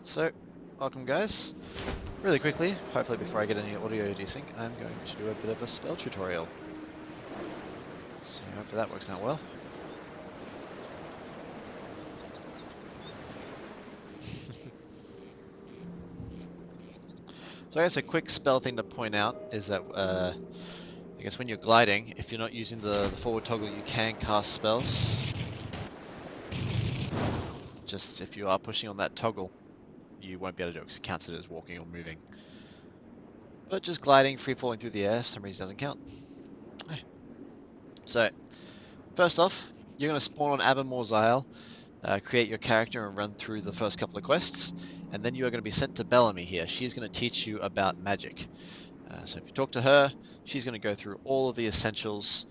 So, welcome guys. Really quickly, hopefully before I get any audio desync, I'm going to do a bit of a spell tutorial. So hopefully that works out well. So I guess a quick spell thing to point out is that I guess when you're gliding, if you're not using the forward toggle, you can cast spells. Just if you are pushing on that toggle, you won't be able to do it because it counts it as walking or moving. But just gliding, free falling through the air, for some reason doesn't count. So, first off, you're going to spawn on Abermore's Isle, create your character and run through the first couple of quests, and then you are going to be sent to Bellamy here. She's going to teach you about magic. So if you talk to her, she's going to go through all of the essentials,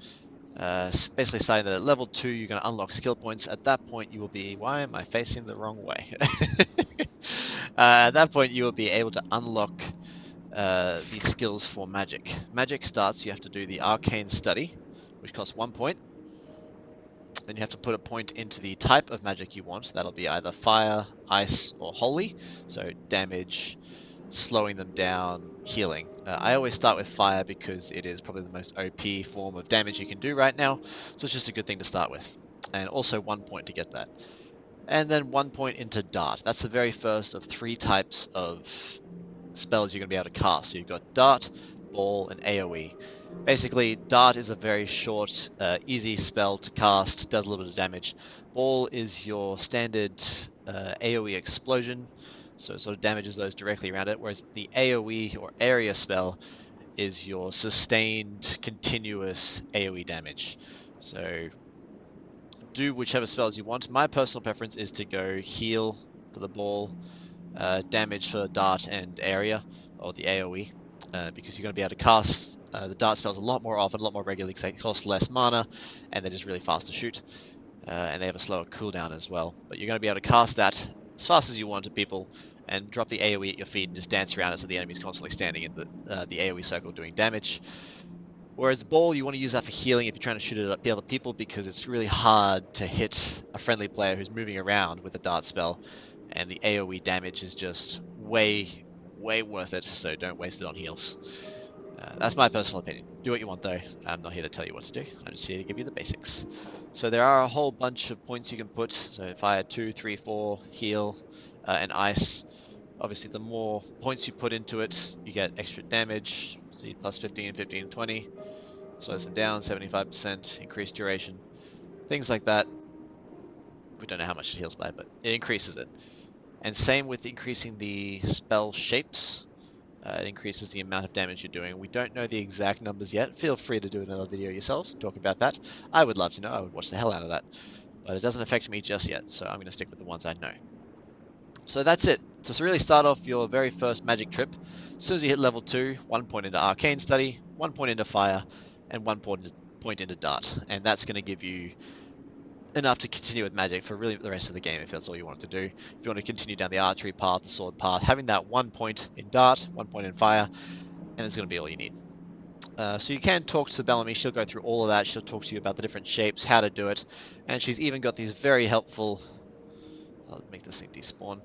basically saying that at level 2 you're going to unlock skill points. At that point you will be... Why am I facing the wrong way? At that point you will be able to unlock the skills for magic. Magic starts, you have to do the Arcane Study, which costs 1 point. Then you have to put a point into the type of magic you want. That'll be either fire, ice, or holy. So damage, slowing them down, healing. I always start with fire because it is probably the most OP form of damage you can do right now. So it's just a good thing to start with. And also 1 point to get that. And then 1 point into dart. That's the very first of 3 types of spells you're going to be able to cast. So you've got dart, ball, and AoE. Basically, dart is a very short, easy spell to cast, does a little bit of damage. Ball is your standard AoE explosion, so it sort of damages those directly around it, whereas the AoE or area spell is your sustained, continuous AoE damage. So do whichever spells you want. My personal preference is to go heal for the ball, damage for dart and area, or the AoE. Because you're going to be able to cast the dart spells a lot more often, a lot more regularly, because they cost less mana, and they're just really fast to shoot. And they have a slower cooldown as well. But you're going to be able to cast that as fast as you want to people, and drop the AoE at your feet and just dance around it so the enemy's constantly standing in the AoE circle doing damage. Whereas ball, you want to use that for healing if you're trying to shoot it at the other people, because it's really hard to hit a friendly player who's moving around with a dart spell, and the AoE damage is just way worth it, so don't waste it on heals. That's my personal opinion. Do what you want though. I'm not here to tell you what to do. I'm just here to give you the basics. So there are a whole bunch of points you can put. So fire 2, 3, 4, heal, and ice. Obviously the more points you put into it, you get extra damage. See, plus 15, 15, 20. Slows them down, 75%, increased duration. Things like that. We don't know how much it heals by, but it increases it. And same with increasing the spell shapes. It increases the amount of damage you're doing. We don't know the exact numbers yet. Feel free to do another video yourselves and talk about that. I would love to know. I would watch the hell out of that. But it doesn't affect me just yet, so I'm going to stick with the ones I know. So that's it. So to really start off your very first magic trip, as soon as you hit level 2, 1 point into Arcane Study, 1 point into Fire, and 1 point into Dart. And that's going to give you enough to continue with magic for really the rest of the game if that's all you want to do. If you want to continue down the archery path, the sword path, having that 1 point in dart, 1 point in fire, and it's going to be all you need. So you can talk to Bellamy, she'll go through all of that, she'll talk to you about the different shapes, how to do it, and she's even got these very helpful, I'll make this thing despawn,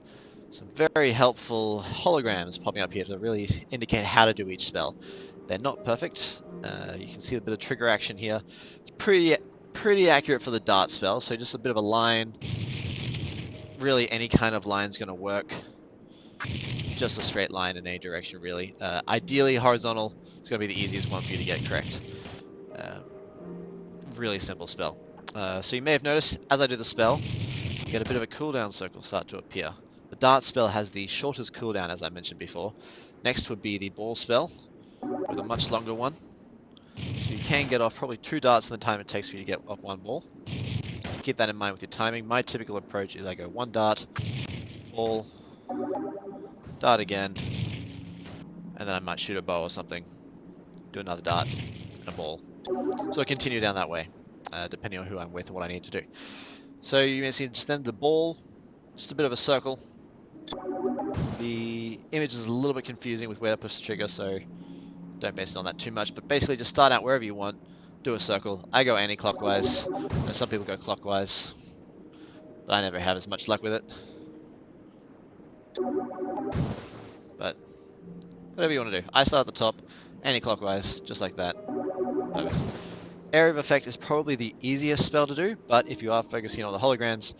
some very helpful holograms popping up here to really indicate how to do each spell. They're not perfect, you can see a bit of trigger action here. It's pretty accurate for the dart spell, so just a bit of a line. Really any kind of line is going to work. Just a straight line in any direction really. Ideally horizontal is going to be the easiest one for you to get correct. Really simple spell. So you may have noticed as I do the spell, you get a bit of a cooldown circle start to appear. The dart spell has the shortest cooldown as I mentioned before. Next would be the ball spell with a much longer one. So you can get off probably 2 darts in the time it takes for you to get off 1 ball. Keep that in mind with your timing. My typical approach is I go 1 dart, ball, dart again, and then I might shoot a bow or something, do another dart, and a ball. So I continue down that way, depending on who I'm with and what I need to do. So you may see just then the ball, just a bit of a circle. The image is a little bit confusing with where to push the trigger, so don't base it on that too much, but basically just start out wherever you want, do a circle. I go anti-clockwise, some people go clockwise, but I never have as much luck with it. But whatever you want to do. I start at the top, anti-clockwise, just like that. Perfect. Area of Effect is probably the easiest spell to do, but if you are focusing on the holograms,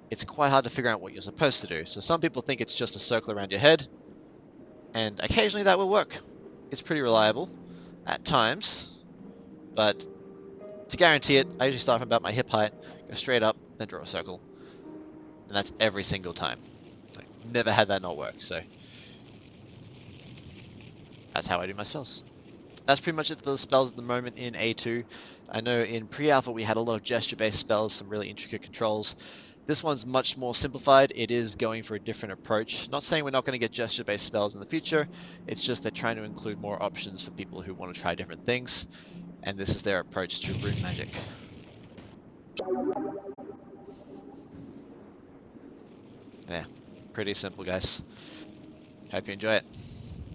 it's quite hard to figure out what you're supposed to do. So some people think it's just a circle around your head, and occasionally that will work. It's pretty reliable at times, but to guarantee it, I usually start from about my hip height, go straight up, then draw a circle. And that's every single time. Like, never had that not work, so that's how I do my spells. That's pretty much it for the spells at the moment in A2. I know in pre-alpha we had a lot of gesture-based spells, some really intricate controls. This one's much more simplified. It is going for a different approach. Not saying we're not going to get gesture-based spells in the future. It's just they're trying to include more options for people who want to try different things. And this is their approach to rune magic. Yeah, pretty simple, guys. Hope you enjoy it.